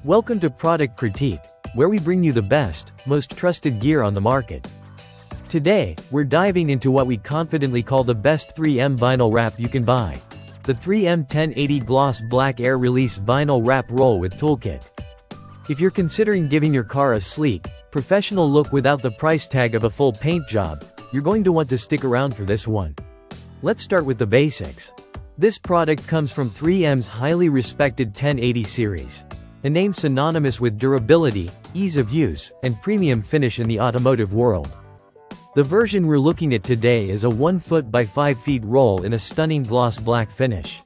Welcome to Product Critique, where we bring you the best, most trusted gear on the market. Today, we're diving into what we confidently call the best 3M vinyl wrap you can buy. The 3M 1080 Gloss Black Air Release Vinyl Wrap Roll with Toolkit. If you're considering giving your car a sleek, professional look without the price tag of a full paint job, you're going to want to stick around for this one. Let's start with the basics. This product comes from 3M's highly respected 1080 series, a name synonymous with durability, ease of use, and premium finish in the automotive world. The version we're looking at today is a 1 foot by 5 feet roll in a stunning gloss black finish.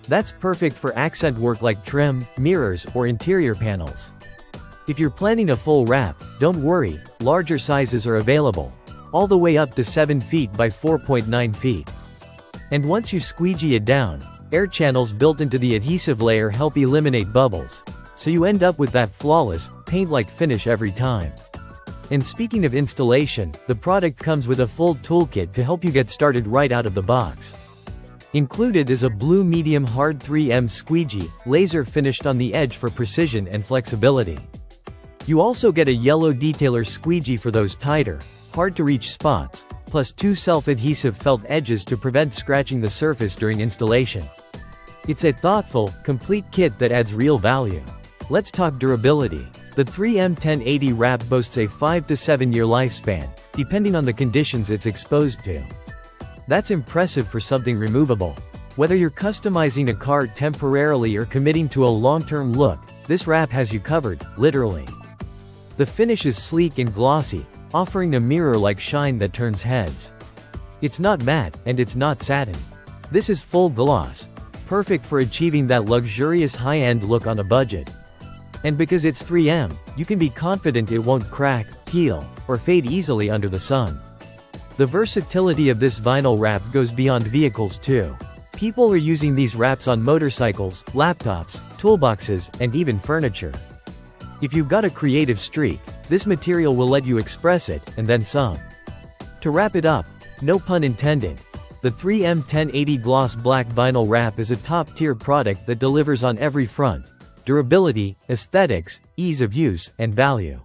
That's perfect for accent work like trim, mirrors, or interior panels. If you're planning a full wrap, don't worry, larger sizes are available, all the way up to 7 feet by 4.9 feet. And once you squeegee it down, air channels built into the adhesive layer help eliminate bubbles, so you end up with that flawless, paint-like finish every time. And speaking of installation, the product comes with a full toolkit to help you get started right out of the box. Included is a blue medium hard 3M squeegee, laser finished on the edge for precision and flexibility. You also get a yellow detailer squeegee for those tighter, hard-to-reach spots, plus 2 self-adhesive felt edges to prevent scratching the surface during installation. It's a thoughtful, complete kit that adds real value. Let's talk durability. The 3M 1080 wrap boasts a 5 to 7 year lifespan, depending on the conditions it's exposed to. That's impressive for something removable. Whether you're customizing a car temporarily or committing to a long-term look, this wrap has you covered, literally. The finish is sleek and glossy, offering a mirror-like shine that turns heads. It's not matte, and it's not satin. This is full gloss, perfect for achieving that luxurious high-end look on a budget. And because it's 3M, you can be confident it won't crack, peel, or fade easily under the sun. The versatility of this vinyl wrap goes beyond vehicles too. People are using these wraps on motorcycles, laptops, toolboxes, and even furniture. If you've got a creative streak, this material will let you express it, and then some. To wrap it up, no pun intended, the 3M 1080 Gloss Black Vinyl Wrap is a top-tier product that delivers on every front: durability, aesthetics, ease of use, and value.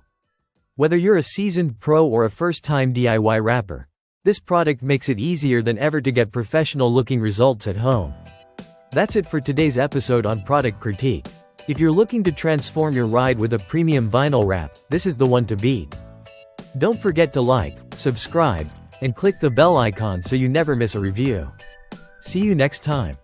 Whether you're a seasoned pro or a first-time DIY wrapper, this product makes it easier than ever to get professional-looking results at home. That's it for today's episode on Product Critique. If you're looking to transform your ride with a premium vinyl wrap, this is the one to beat. Don't forget to like, subscribe, and click the bell icon so you never miss a review. See you next time.